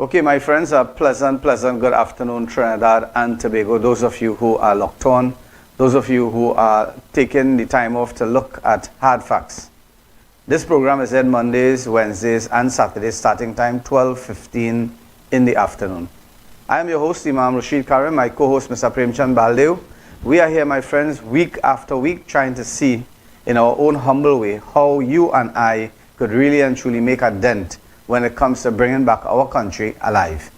Okay, my friends, a pleasant good afternoon, Trinidad and Tobago. Those of you who are locked on, those of you who are taking the time off to look at hard facts. This program is aired Mondays, Wednesdays, and Saturdays, starting time 12:15 in the afternoon. I am your host, Imam Rashid Karim, my co-host, Mr. Premchand Baldev. We are here, my friends, week after week, trying to see in our own humble way how you and I could really and truly make a dent when it comes to bringing back our country alive.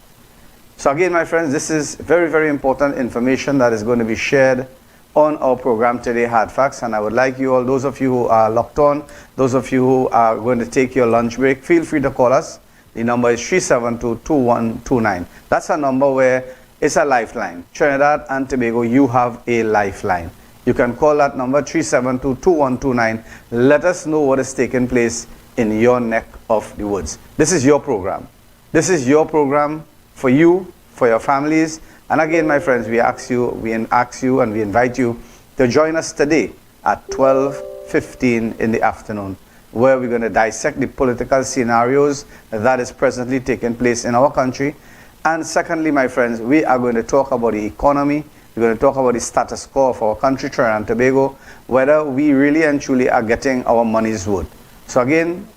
So again, my friends, this is very important information that is going to be shared on our program today, Hard Facts, and I would like you all, those of you who are locked on, those of you who are going to take your lunch break, feel free to call us. The number is 372-2129. That's a number where it's a lifeline. Trinidad and Tobago, you have a lifeline. You can call that number, 372-2129. Let us know what is taking place in your neck of the woods. This is your program. This is your program for you, for your families. And again, my friends, we invite you to join us today at 12:15 in the afternoon, where we're going to dissect the political scenarios that is presently taking place in our country. And secondly, my friends, we are going to talk about the economy. We're going to talk about the status quo of our country, Trinidad and Tobago, whether we really and truly are getting our money's worth. So again,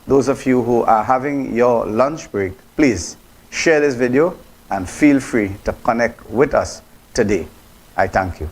those of you who are having your lunch break, please share this video and feel free to connect with us today. I thank you.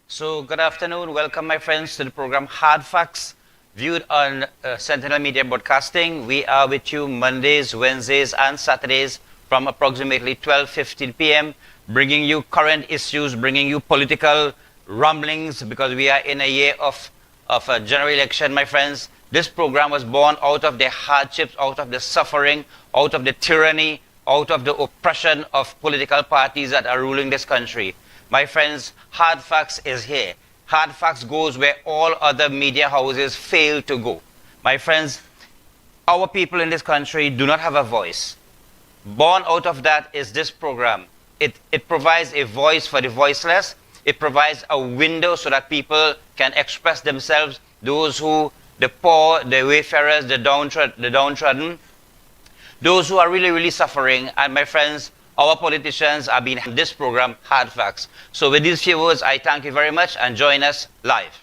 So good afternoon, welcome my friends to the program Hard Facts, viewed on Sentinel Media Broadcasting. We are with you Mondays, Wednesdays and Saturdays from approximately 12:15 p.m. bringing you current issues, bringing you political rumblings, because we are in a year of a general election, my friends. This program was born out of the hardships, out of the suffering, out of the tyranny, out of the oppression of political parties that are ruling this country. My friends, Hard Facts is here. Hard Facts goes where all other media houses fail to go. My friends, our people in this country do not have a voice. Born out of that is this program. It provides a voice for the voiceless. It provides a window so that people can express themselves, those who, the poor, the wayfarers, the downtrodden, those who are really suffering. And my friends, our politicians are being in this program, Hard Facts. So with these few words, I thank you very much and join us live.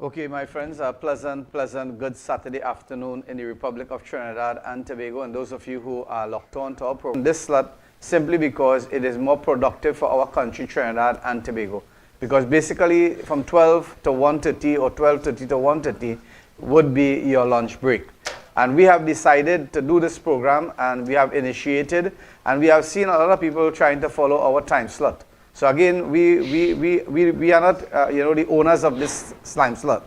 Okay, my friends, a pleasant, good Saturday afternoon in the Republic of Trinidad and Tobago, and those of you who are locked on to our program. This slot simply because it is more productive for our country, Trinidad and Tobago. Because basically from 12 to 1:30 or 12:30 to 1:30 would be your lunch break. And we have decided to do this program, and we have initiated, and we have seen a lot of people trying to follow our time slot. So again, we are not the owners of this time slot.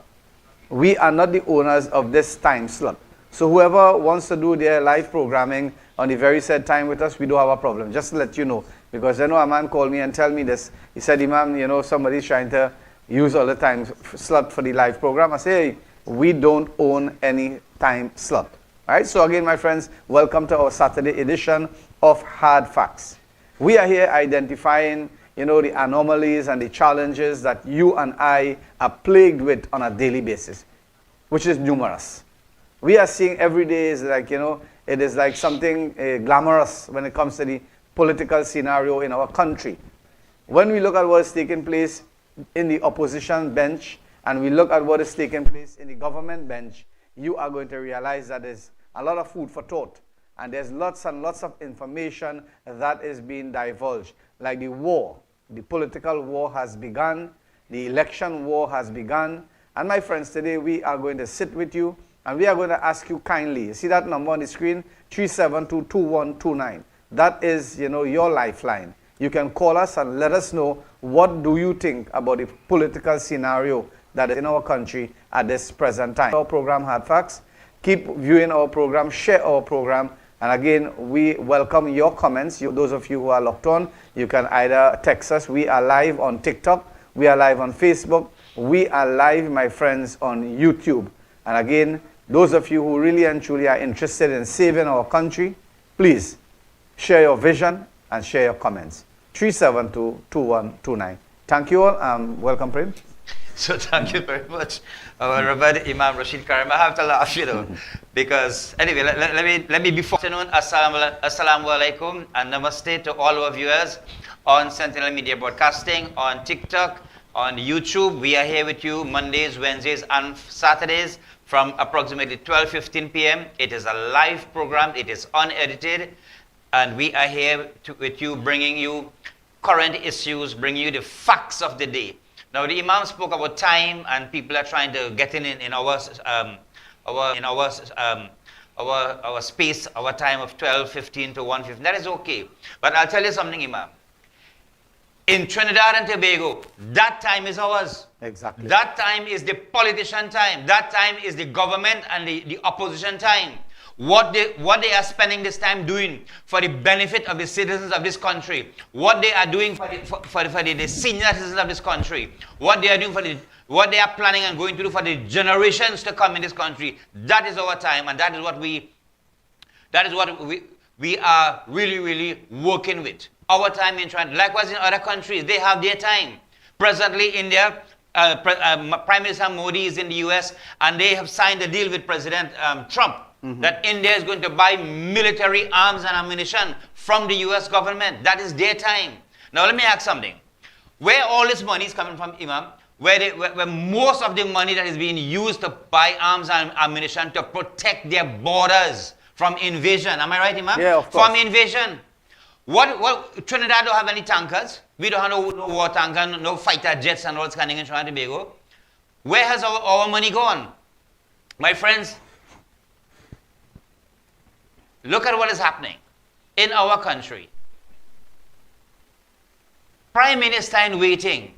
We are not the owners of this time slot. So whoever wants to do their live programming on the very set time with us, we don't have a problem. Just to let you know. Because I know a man called me and tell me this. He said, Imam, somebody's trying to use all the time slot for the live program. I say, hey, we don't own any time slot. All right? So again, my friends, welcome to our Saturday edition of Hard Facts. We are here identifying the anomalies and the challenges that you and I are plagued with on a daily basis, which is numerous. We are seeing every day is like, it is like something glamorous when it comes to the political scenario in our country. When we look at what is taking place in the opposition bench and we look at what is taking place in the government bench, you are going to realize that there's a lot of food for thought. And there's lots and lots of information that is being divulged, like the war. The political war has begun. The election war has begun. And my friends, today we are going to sit with you and we are going to ask you kindly. You see that number on the screen? 372-2129. That is, your lifeline. You can call us and let us know what do you think about the political scenario that is in our country at this present time. Our program Hard Facts. Keep viewing our program, share our program. And again, we welcome your comments. Those of you who are locked on, you can either text us. We are live on TikTok. We are live on Facebook. We are live, my friends, on YouTube. And again, those of you who really and truly are interested in saving our country, please share your vision and share your comments. 372-2129. Thank you all. Welcome, Prem. So thank you very much, Reverend Imam Rashid Karim. I have to laugh, because anyway, let me before afternoon, assalamu alaikum and namaste to all our viewers on Sentinel Media Broadcasting, on TikTok, on YouTube. We are here with you Mondays, Wednesdays, and Saturdays from approximately 12:15 p.m. It is a live program. It is unedited, and we are here with you, bringing you current issues, bringing you the facts of the day. Now, the Imam spoke about time, and people are trying to get in our space, our time of 12:15 to 1:15. That is okay. But I'll tell you something, Imam. In Trinidad and Tobago, that time is ours. Exactly. That time is the politician time. That time is the government and the opposition time. What they are spending this time doing for the benefit of the citizens of this country, what they are doing for the senior citizens of this country, what they are doing what they are planning and going to do for the generations to come in this country, that is our time, and that is what we are really working with. Our time in Trinidad, likewise in other countries, they have their time. Presently, India, Prime Minister Modi is in the US, and they have signed a deal with President Trump. That India is going to buy military arms and ammunition from the US government. That is their time. Now let me ask something. Where all this money is coming from, Imam, where most of the money that is being used to buy arms and ammunition to protect their borders from invasion. Am I right, Imam? Yeah, of course. From invasion. What Trinidad don't have any tankers. We don't have no war tankers, no fighter jets and all this kind of thing in Trinidad and Tobago. Where has our money gone? My friends, look at what is happening in our country. Prime Minister in waiting,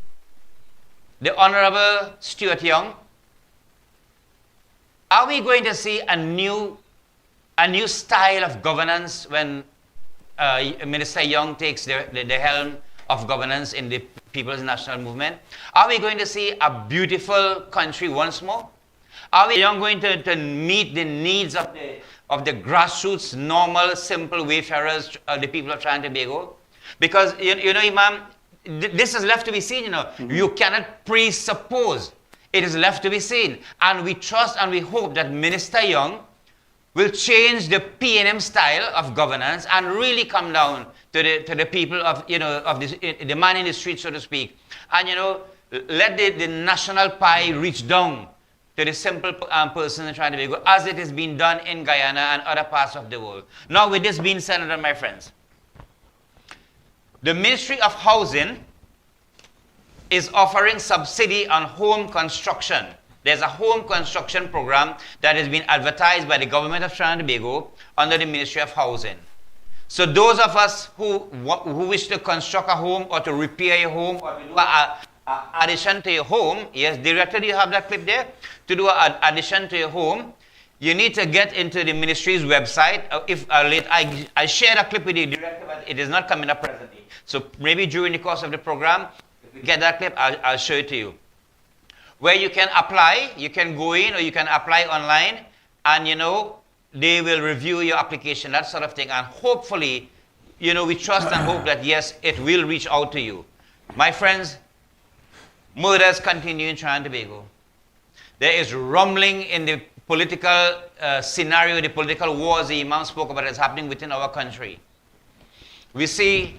the Honorable Stuart Young. Are we going to see a new style of governance when Minister Young takes the helm of governance in the People's National Movement? Are we going to see a beautiful country once more? Are we going to meet the needs of the grassroots, normal, simple wayfarers, the people of Trinidad and Tobago? Because, Imam, this is left to be seen, You cannot presuppose. It is left to be seen. And we trust and we hope that Minister Young will change the P&M style of governance and really come down to the people of, of the man in the street, so to speak. And, let the national pie reach down to the simple person in Trinidad and Tobago, as it is being done in Guyana and other parts of the world. Now, with this being said, my friends, the Ministry of Housing is offering subsidy on home construction. There's a home construction program that has been advertised by the government of Trinidad and Tobago under the Ministry of Housing. So those of us who wish to construct a home or to repair your home or to do an addition to your home, yes, director, you have that clip there? To do an addition to your home, you need to get into the ministry's website. I shared a clip with the director, but it is not coming up presently. So maybe during the course of the program, if we get that clip, I'll show it to you. Where you can apply, you can go in or you can apply online, and they will review your application, that sort of thing. And hopefully, we trust and hope that yes, it will reach out to you. My friends, murders continue in Trinidad and Tobago. There is rumbling in the political scenario, the political wars the Imam spoke about is happening within our country. We see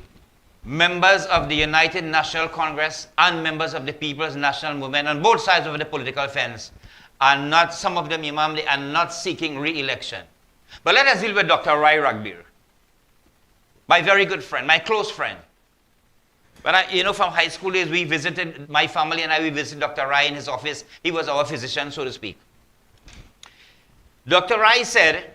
members of the United National Congress and members of the People's National Movement on both sides of the political fence, and not some of them, Imam, they are not seeking re-election. But let us deal with Dr. Rai Ragbir, my very good friend, my close friend. When from high school days, we visited, my family and I, we visited Dr. Rai in his office. He was our physician, so to speak. Dr. Rai said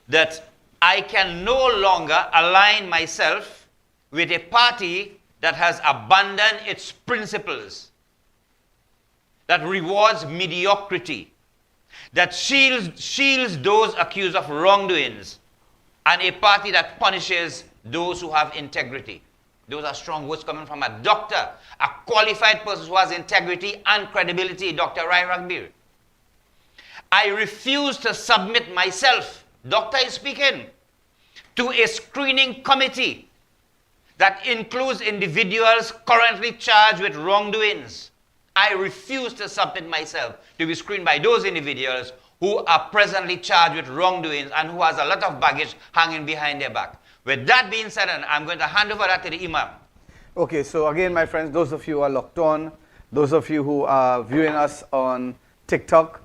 that I can no longer align myself with a party that has abandoned its principles, that rewards mediocrity, that shields those accused of wrongdoings, and a party that punishes those who have integrity. Those are strong words coming from a doctor, a qualified person who has integrity and credibility, Dr. Rai Ragbir. I refuse to submit myself, doctor is speaking, to a screening committee that includes individuals currently charged with wrongdoings. I refuse to submit myself to be screened by those individuals who are presently charged with wrongdoings and who has a lot of baggage hanging behind their back. With that being said, I'm going to hand over that to the Imam. Okay, so again, my friends, those of you who are locked on, those of you who are viewing us on TikTok,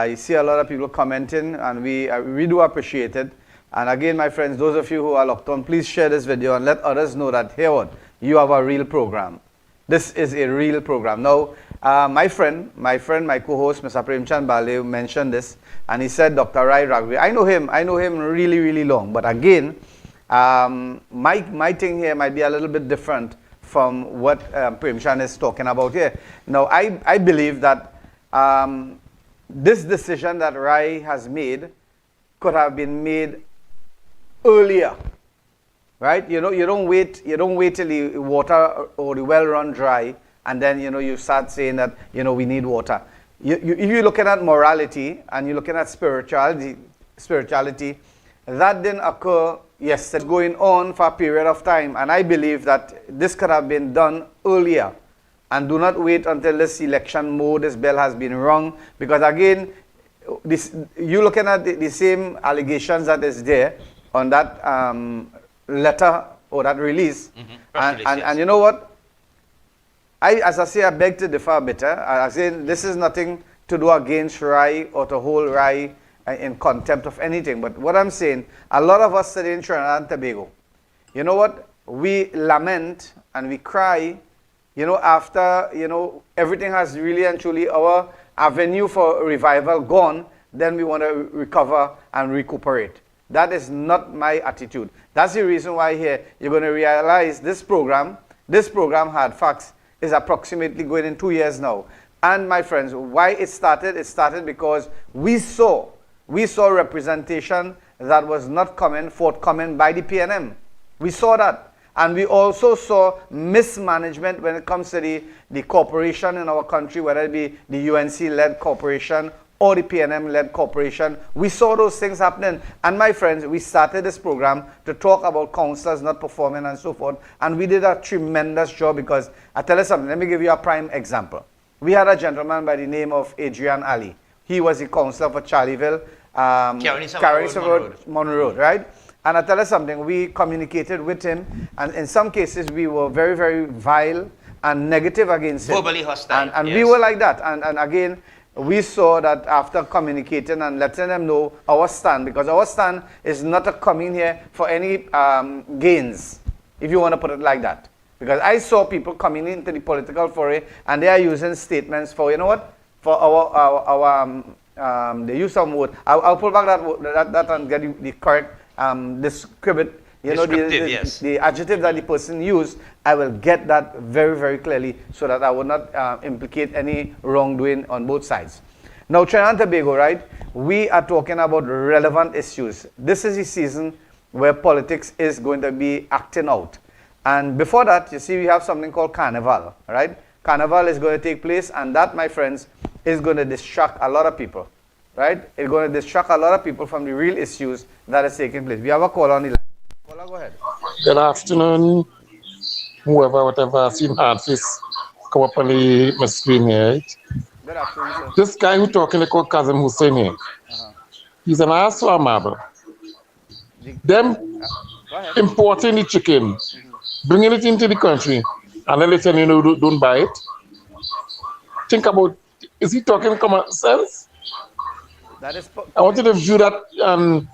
you see a lot of people commenting, and we do appreciate it. And again, my friends, those of you who are locked on, please share this video and let others know that here you have a real program. This is a real program. Now, my friend, my co-host, Mr. Premchand Bale, mentioned this, and he said, Dr. Rai Ragbir. I know him really, really long. But again, my thing here might be a little bit different from what Premchand is talking about here. Now, I believe that this decision that Rai has made could have been made earlier, right? You don't wait till the water or the well run dry, and then you start saying that we need water. If you're looking at morality and you're looking at spirituality, that didn't occur yesterday, going on for a period of time, and I believe that this could have been done earlier. And do not wait until this election mode, this bell has been rung, because again, you're looking at the same allegations that is there on that letter or that release. Mm-hmm. And you know what? As I say, I beg to differ a bit. I say this is nothing to do against Rai or to hold Rai in contempt of anything. But what I'm saying, a lot of us today in Trinidad and Tobago, you know what? We lament and we cry, after, everything has really and truly, our avenue for revival gone, then we want to recover and recuperate. That is not my attitude. That's the reason why here you're going to realize this program, Hard Facts, is approximately going in 2 years now. And my friends, why it started because we saw representation that was not forthcoming by the PNM. We saw that. And we also saw mismanagement when it comes to the corporation in our country, whether it be the UNC-led corporation or the PNM-led corporation. We saw those things happening. And my friends, we started this program to talk about councillors not performing and so forth. And we did a tremendous job because, I tell you something, let me give you a prime example. We had a gentleman by the name of Adrian Ali. He was the councillor for Charlieville, Monroe Road, right? And I tell you something, we communicated with him, and in some cases we were very, very vile and negative against him. Verbally hostile. And yes. we were like that. And again, we saw that after communicating and letting them know our stand, because our stand is not a coming here for any gains, if you want to put it like that. Because I saw people coming into the political foray and they are using statements for, you know what, for they use some word. I'll pull back that and get you the correct descriptive, yes. the adjective that the person used. I will get that very, very clearly so that I will not implicate any wrongdoing on both sides. Now, Trinidad and Tobago, right? We are talking about relevant issues. This is the season where politics is going to be acting out. And before that, you see, we have something called Carnival, right? Carnival is going to take place, and that, my friends, is going to distract a lot of people, right? It's going to distract a lot of people from the real issues that is taking place. We have a caller on the line. Caller, go ahead. Good afternoon, whoever, whatever, I've seen Hardface come up on my screen here, right? Good afternoon, sir. This guy who talking like Kazim Hussein here, he's an ass for a marble. Them importing the chicken, bringing it into the country, and then they tell you, don't buy it. Think about, is he talking common sense? That is I want you to view that and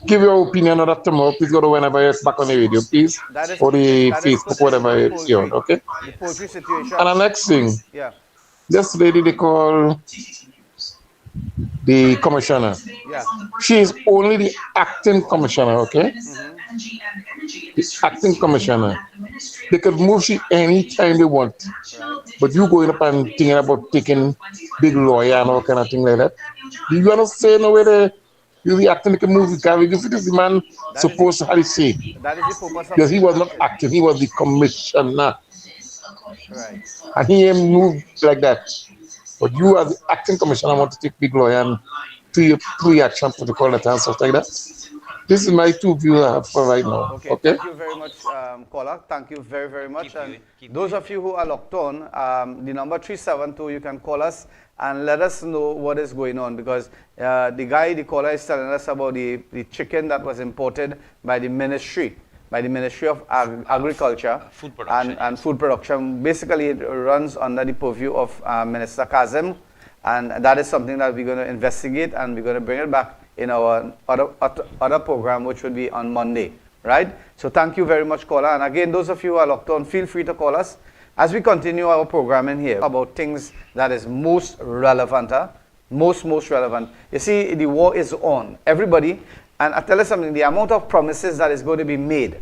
give your opinion on that tomorrow. Please go to whenever it's back on the radio, please. Or the Facebook, whatever it's on, okay? The poultry situation. And the next thing, yeah. this lady they call the commissioner. Yeah. She is only the acting commissioner, okay? The acting commissioner. They could move she anytime they want. Right. But you going up and thinking about taking big lawyer and all kind of thing like that. Do you understand no way they you the acting they can move the guy? If it is the man supposed to have his say. That is the purpose of because he was not acting, he was the commissioner. Right. And he ain't moved like that. But you as the acting commissioner want to take big lawyer and pre-action protocol and stuff like that. This is my two views I have for right now. Okay. Okay? Thank you very much, caller. Thank you very, very much. Keep those of you who are locked on, the number 372, you can call us and let us know what is going on, because the caller is telling us about the chicken that was imported by the Ministry of Agriculture food production, and food production. Basically, it runs under the purview of Minister Kazim, and that is something that we're going to investigate, and we're going to bring it back in our other program, which will be on Monday, right? So thank you very much, caller. And again, those of you who are locked on, feel free to call us as we continue our programming here about things that is most relevant, most relevant. You see, the war is on. Everybody, and I tell you something, the amount of promises that is going to be made,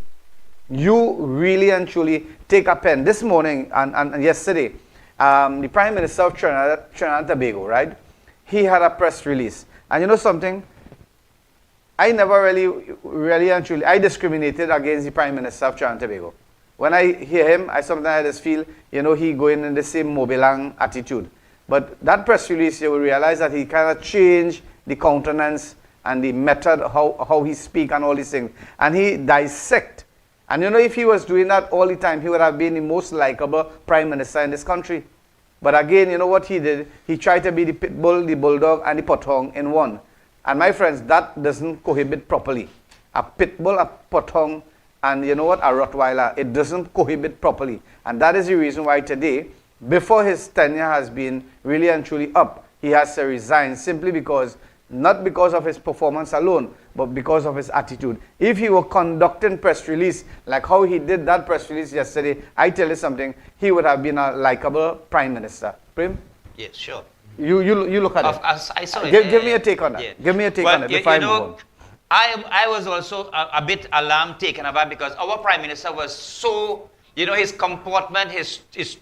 you really and truly take a pen. This morning and yesterday, the Prime Minister of Trinidad and Tobago, right? He had a press release. And you know something? I never really and truly, I discriminated against the Prime Minister of Trinidad and Tobago. When I hear him, I sometimes just feel, he going in the same Mobilang attitude. But that press release, you will realize that he kind of changed the countenance and the method, how he speak and all these things. And he dissect. And if he was doing that all the time, he would have been the most likable Prime Minister in this country. But again, you know what he did? He tried to be the pit bull, the bulldog, and the pothong in one. And my friends, that doesn't cohabit properly. A pit bull, a pothong, and a Rottweiler, it doesn't cohabit properly. And that is the reason why today, before his tenure has been really and truly up, he has to resign simply because, not because of his performance alone, but because of his attitude. If he were conducting press release like how he did that press release yesterday, I tell you something, he would have been a likable Prime Minister. Prim? Yes, sure. You look at it. I saw it. Give me a take on that. Yeah. Give me a take on it before I move on. I was also a bit alarmed, taken aback, because our Prime Minister was so, his comportment, his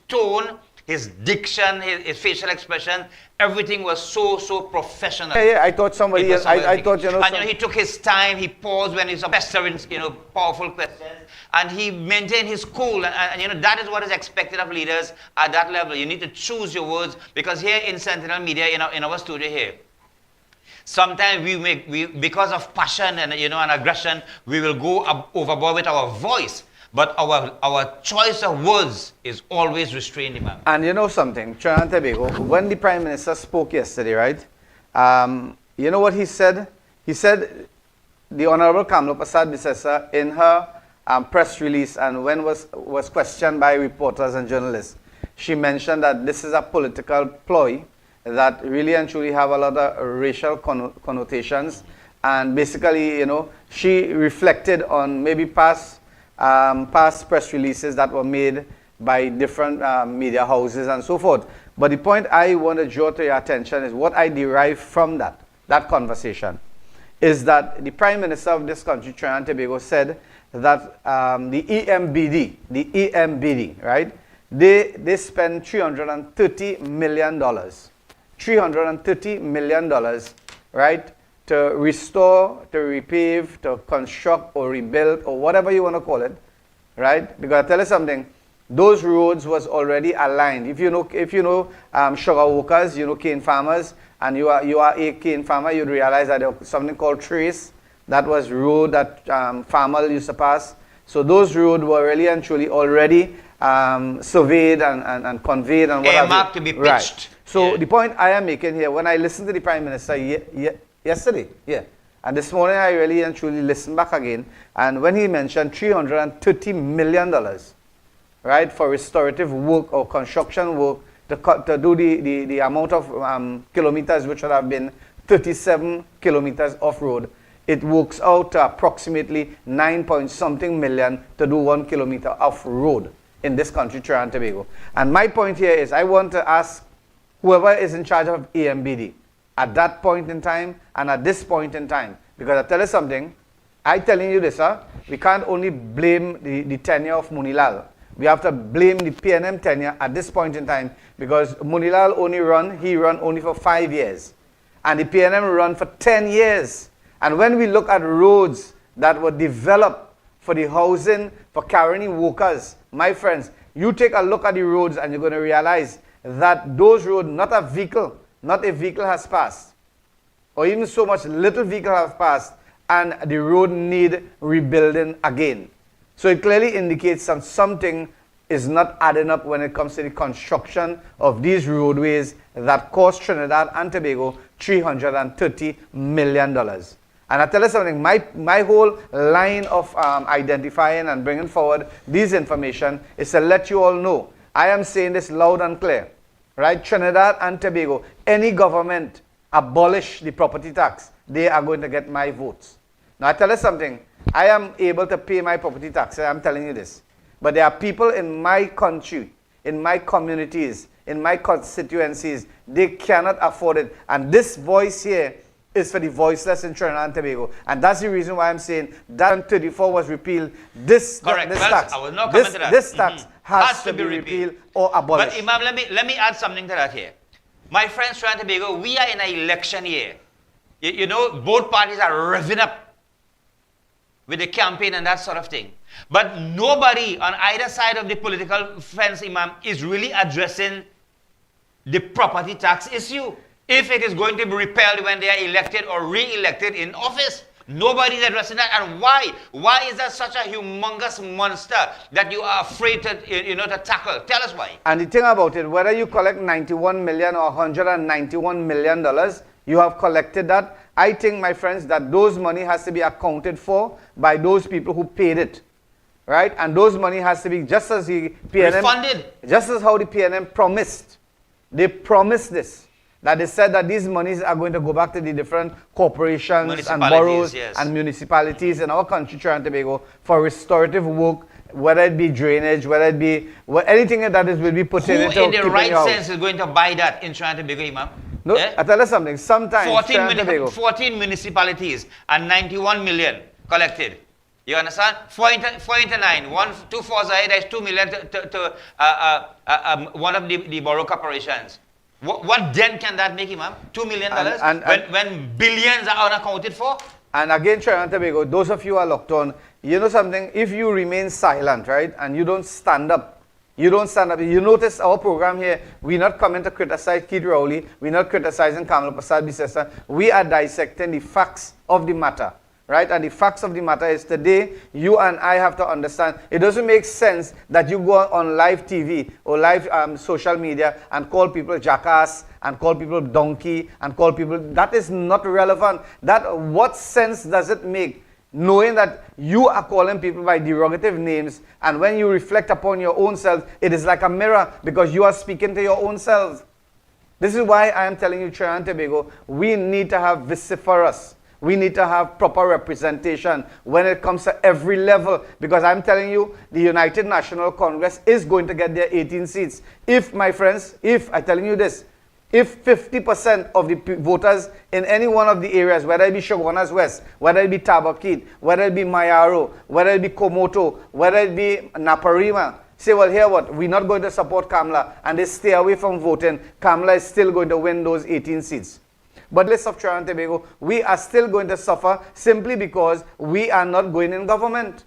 tone, his diction, his facial expression, everything was so professional. Yeah, I thought somebody else, I thought, And he took his time, he paused when he's pestering, powerful questions, and he maintained his cool, and that is what is expected of leaders at that level. You need to choose your words, because here in Sentinel Media, in our studio here, sometimes we because of passion and and aggression, we will go overboard with our voice. But our choice of words is always restrained, Imam. And you know something, Trinidad and Tobago, when the Prime Minister spoke yesterday, right? You know what he said? He said the Honorable Kamla Prasad Bissessa, in her press release, and when was questioned by reporters and journalists, she mentioned that this is a political ploy that really and truly have a lot of racial connotations. And basically, you know, she reflected on maybe past press releases that were made by different media houses and so forth. But the point I want to draw to your attention is what I derive from that conversation is that the Prime Minister of this country, Trinidad and Tobago, said that the EMBD, right? They spend $330 million. $330 million, right? To restore, to repave, to construct or rebuild or whatever you want to call it, right? Because I tell you something, those roads was already aligned. If you know sugar workers, you know cane farmers, and you are a cane farmer, you'd realize that there was something called trace. That was road that farmers used to pass. So those roads were really and truly already surveyed and conveyed and whatever. Earmarked to be pitched. Right. So the point I am making here, when I listened to the Prime Minister yesterday, and this morning I really and truly listened back again, and when he mentioned $330 million, right, for restorative work or construction work to do the amount of kilometers which would have been 37 kilometers off-road, it works out to approximately 9 point something million to do 1 kilometer off-road in this country, Trinidad and Tobago. And my point here is I want to ask whoever is in charge of EMBD at that point in time and at this point in time, because I tell you something, I'm telling you this, we can't only blame the tenure of Munilal. We have to blame the PNM tenure at this point in time, because Munilal he run only for 5 years. And the PNM run for 10 years. And when we look at roads that were developed for the housing, for carrying workers, my friends, you take a look at the roads and you're going to realize that those roads, not a vehicle has passed, or even so much little vehicle have passed, and the road need rebuilding again. So it clearly indicates something is not adding up when it comes to the construction of these roadways that cost Trinidad and Tobago $330 million. And I tell you something, my whole line of identifying and bringing forward this information is to let you all know, I am saying this loud and clear, right? Trinidad and Tobago, any government abolish the property tax, they are going to get my votes. Now I tell you something, I am able to pay my property tax, I'm telling you this. But there are people in my country, in my communities, in my constituencies, they cannot afford it. And this voice here is for the voiceless in Trinidad and Tobago. And that's the reason why I'm saying that 34 was repealed. This tax, I will not comment to that. This tax has to be repealed or abolished. But Imam, let me add something to that here. My friends, Trinidad and Tobago, we are in an election year. You know, both parties are revving up with the campaign and that sort of thing. But nobody on either side of the political fence, Imam, is really addressing the property tax issue. If it is going to be repealed when they are elected or re-elected in office, nobody is addressing that. And why? Why is that such a humongous monster that you are afraid to, to tackle? Tell us why. And the thing about it, whether you collect $91 million or $191 million, you have collected that. I think, my friends, that those money has to be accounted for by those people who paid it, right? And those money has to be just as the PNM refunded, just as how the PNM promised. They promised this, that they said that these monies are going to go back to the different corporations and boroughs and municipalities in our country, Trinidad and Tobago, for restorative work, whether it be drainage, whether it be anything that will be put in. Who in the right sense is going to buy that in Trinidad and Tobago, Imam? No, I tell you something. Sometimes 14 municipalities and 91 million collected. You understand? 4 into 9, 1, 2 4 there's 2 million to one of the borough corporations. What dent can that make, Imam? $2 million when billions are unaccounted for? And again, Trinidad and Tobago, those of you who are locked on, you know something? If you remain silent, right, and you don't stand up, you notice our program here, we're not coming to criticize Keith Rowley, we're not criticizing Kamala Prasad Bisesa, we are dissecting the facts of the matter, right? And the facts of the matter is today, you and I have to understand, it doesn't make sense that you go on live TV or live social media and call people jackass, and call people donkey, and call people, that is not relevant. What sense does it make? knowing that you are calling people by derogative names, and when you reflect upon your own self, it is like a mirror because you are speaking to your own self. This is why I am telling you, Trinidad and Tobago, we need to have vociferous. We need to have proper representation when it comes to every level, because I'm telling you, the United National Congress is going to get their 18 seats. If, my friends, I'm telling you this, if 50% of the voters in any one of the areas, whether it be Shogunas West, whether it be Tabakit, whether it be Mayaro, whether it be Komoto, whether it be Naparima, say, well, here what, we're not going to support Kamla, and they stay away from voting, Kamla is still going to win those 18 seats. But list of Trinidad and Tobago, we are still going to suffer simply because we are not going in government.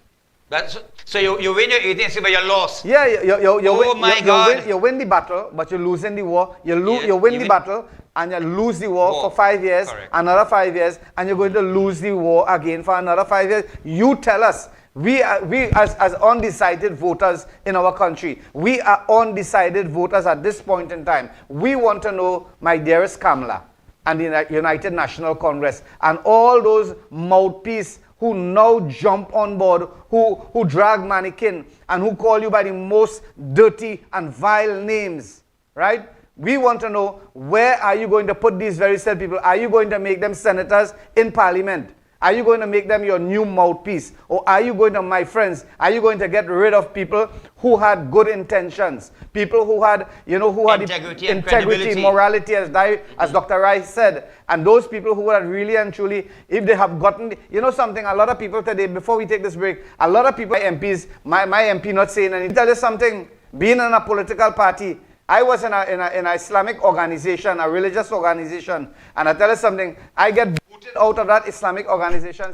So you win your 18 seats, but you're lost. Yeah, you win the battle, but you're losing the war. You win the battle, and you lose the war for 5 years, correct. Another 5 years, and you're going to lose the war again for another 5 years. You tell us. We as undecided voters in our country, we are undecided voters at this point in time. We want to know, my dearest Kamla, and the United National Congress, and all those mouthpieces who now jump on board, who drag mannequin, and who call you by the most dirty and vile names, right? We want to know, where are you going to put these very said people? Are you going to make them senators in parliament? Are you going to make them your new mouthpiece? Or are you going to, my friends, are you going to get rid of people who had good intentions? People who had, who had integrity, morality, as Dr. Rice said. And those people who are really and truly, if they have gotten, something, a lot of people today, before we take this break, a lot of people, MPs, my MP not saying anything. Tell you something, being in a political party, I was in an Islamic organization, a religious organization, and I tell you something, I get booted out of that Islamic organization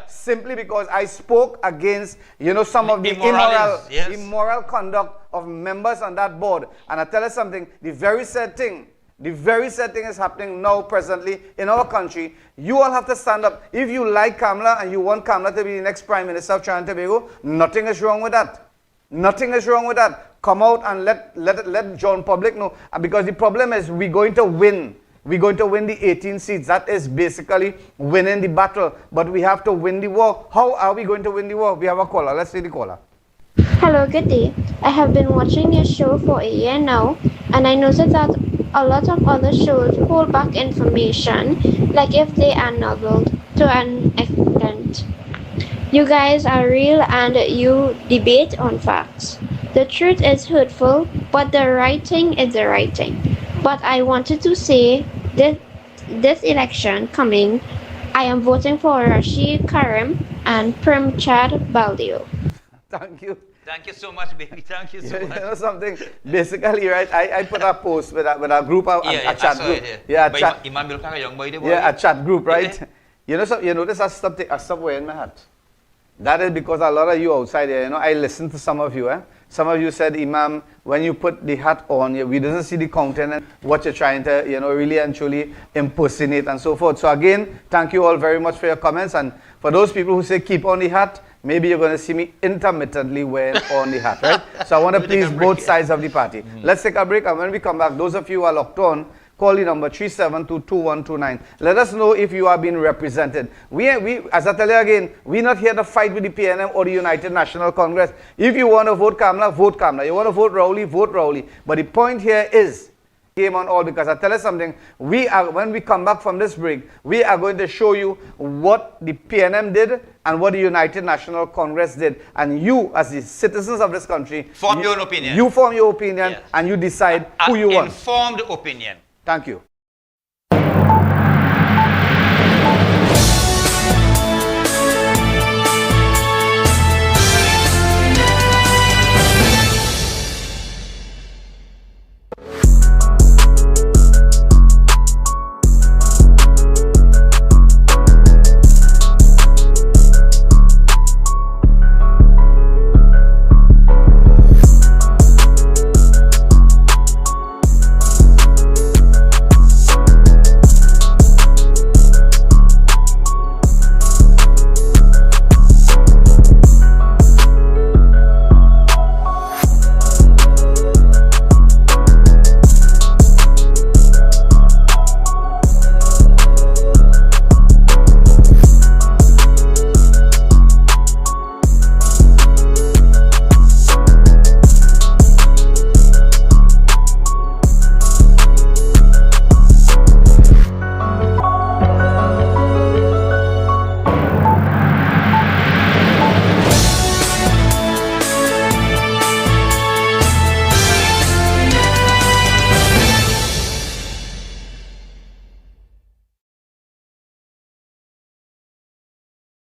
simply because I spoke against, some of the immoral conduct of members on that board. And I tell you something, the very sad thing is happening now presently in our country. You all have to stand up. If you like Kamla and you want Kamla to be the next Prime Minister of Trinidad and Tobago, nothing is wrong with that. Nothing is wrong with that. Come out and let John Public know. Because the problem is we're going to win. We're going to win the 18 seats. That is basically winning the battle. But we have to win the war. How are we going to win the war? We have a caller. Let's see the caller. Hello, good day. I have been watching your show for a year now, and I noticed that a lot of other shows hold back information, like if they are noveled, to an extent. You guys are real and you debate on facts. The truth is hurtful, but the right thing is the right thing. But I wanted to say that this election coming, I am voting for Rashid Karim and Prem Chad Baldio. Thank you. Thank you so much, baby. Thank you so much. You know something? Basically, right, I put a post with a group, a chat group. A chat group, right? You notice I stopped wearing my hat. That is because a lot of you outside here, I listened to some of you. Some of you said, Imam, when you put the hat on, we didn't see the content and what you're trying to, really and truly impersonate and so forth. So again, thank you all very much for your comments. And for those people who say keep on the hat, maybe you're going to see me intermittently wearing on the hat, right? So I want to please both sides of the party. Let's take a break, and when we come back, those of you who are locked on, call the number 3722129. Let us know if you are being represented. We, as I tell you again, we're not here to fight with the PNM or the United National Congress. If you want to vote Kamla, vote Kamla. You want to vote Rowley, vote Rowley. But the point here is, game on all, because I tell you something, when we come back from this break, we are going to show you what the PNM did and what the United National Congress did. And you, as the citizens of this country, form your own opinion. You form your opinion, yes, and you decide who you want. Informed opinion. Thank you.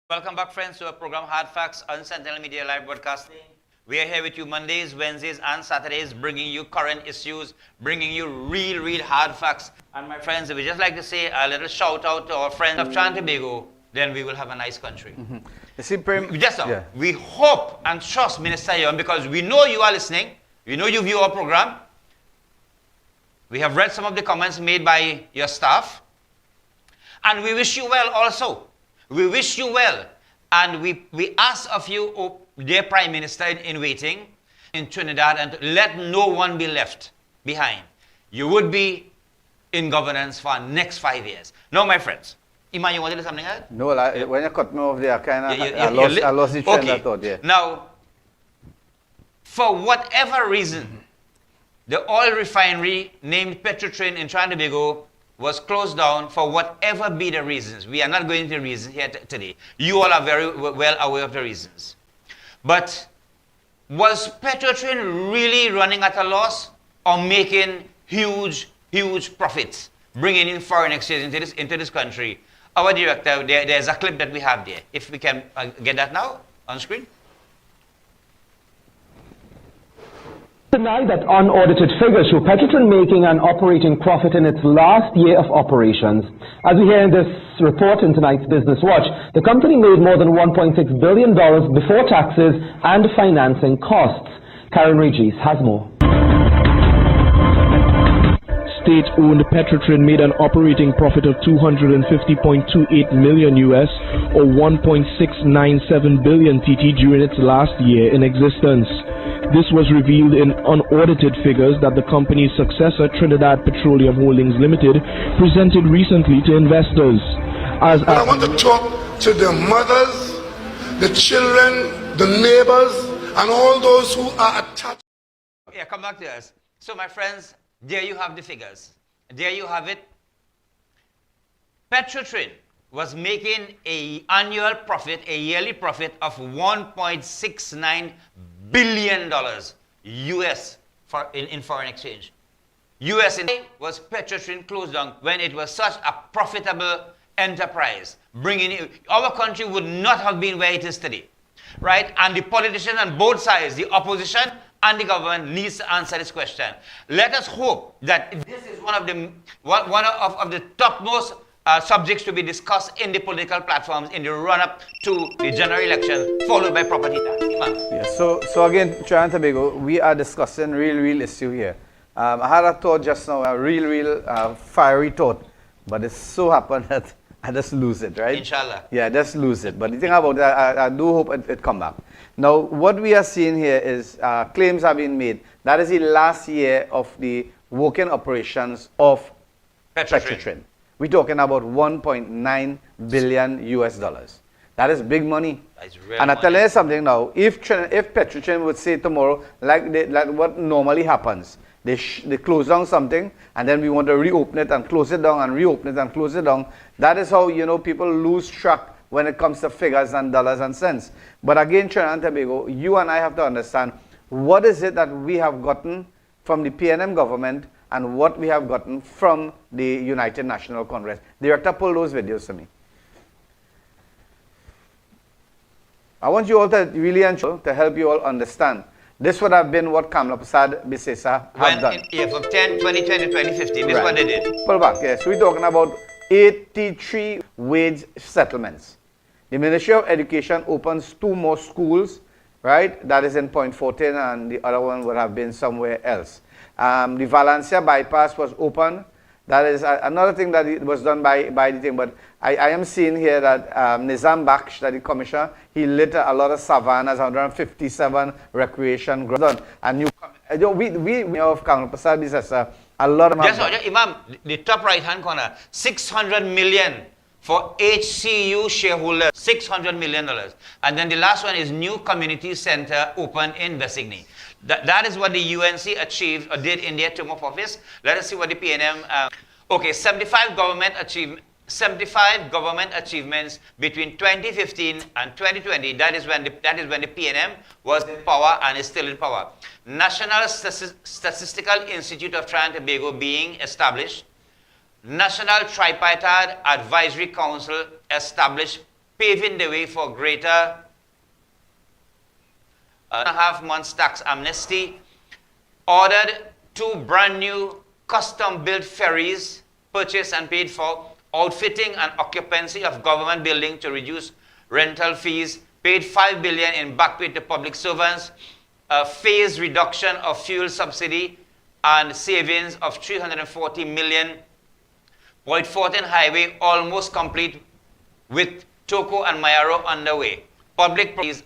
Welcome back, friends, to our program Hard Facts on Sentinel Media Live Broadcasting. We are here with you Mondays, Wednesdays, and Saturdays, bringing you current issues, bringing you real hard facts. And my friends, we just like to say a little shout out to our friends of Trinidad and Tobago, then we will have a nice country. You see, We hope and trust Minister Yon, because we know you are listening, we know you view our program. We have read some of the comments made by your staff, and we wish you well also. We wish you well, and we ask of you, oh, dear Prime Minister in waiting in Trinidad, and let no one be left behind. You would be in governance for the next 5 years. Now, my friends, Iman, you want to do something else? No, when you cut me off there, I lost the trend I thought, yeah. Now, for whatever reason, the oil refinery named Petrotrin in Trinidad and Tobago was closed down for whatever be the reasons. We are not going into the reasons here today. You all are very well aware of the reasons. But was Petrotrin really running at a loss or making huge profits, bringing in foreign exchange into this country? Our director, there's a clip that we have there. If we can get that now on screen. Tonight that unaudited figures show Petrotrin making an operating profit in its last year of operations. As we hear in this report in tonight's Business Watch, the company made more than $1.6 billion before taxes and financing costs. Karen Regis has more. State-owned Petrotrin made an operating profit of $250.28 million US, or 1.697 billion TT during its last year in existence. This was revealed in unaudited figures that the company's successor, Trinidad Petroleum Holdings Limited, presented recently to investors. But I want to talk to the mothers, the children, the neighbors, and all those who are attached. Yeah, come back to us. So, my friends, there you have the figures. There you have it. Petrotrin was making an annual profit, a yearly profit of $1.69 billion US in foreign exchange. US was Petrotrin closed down when it was such a profitable enterprise. Our country would not have been where it is today, right? And the politicians on both sides, the opposition and the government, needs to answer this question. Let us hope that this is one of the topmost subjects to be discussed in the political platforms in the run-up to the general election, followed by property tax. Yes, so again, Trinidad and Tobago, we are discussing real issue here. I had a thought just now, a real fiery thought, but it so happened that I just lose it, right? Inshallah. Yeah, just lose it. But the thing about that, I do hope it come back. Now, what we are seeing here is claims have been made. That is the last year of the working operations of Petrotrin. We're talking about 1.9 billion US dollars. That is big money. That's real and I money. tell you something now, if Petrotrin would say tomorrow, like what normally happens, they close down something and then we want to reopen it and close it down and reopen it and close it down. That is how, people lose track when it comes to figures and dollars and cents. But again, Trinidad and Tobago, you and I have to understand what is it that we have gotten from the PNM government and what we have gotten from the United National Congress. Director, pull those videos to me. I want you all to really ensure to help you all understand. This would have been what Kamla Prasad Bisesa have done. From 2010 to 2015, this is what they did. Pull back, yes. We're talking about 83 wage settlements. The Ministry of Education opens 2 more schools, right? That is in Point 14 and the other one would have been somewhere else. The Valencia bypass was opened. That is another thing that it was done by the thing. But I am seeing here that Nizam Baksh, that the commissioner, he lit a lot of savannas, 157 recreation grounds. And we of Kamla Prasad Bisesa, a lot of Imam, the top right-hand corner, 600 million for HCU shareholders, $600 million. And then the last one is new community center open in Bessigny. That is what the UNC achieved or did in their term of office. Let us see what the PNM. 75 government achievements between 2015 and 2020. That is when the PNM was in power and is still in power. National Statistical Institute of Trinidad and Tobago being established. National Tripartite Advisory Council established paving the way for greater 1.5 months tax amnesty, ordered 2 brand new custom-built ferries purchased and paid for, outfitting and occupancy of government building to reduce rental fees, paid $5 billion in back pay to public servants, a phased reduction of fuel subsidy, and savings of $340 million. Point 14 highway almost complete with Toko and Mayaro underway. Public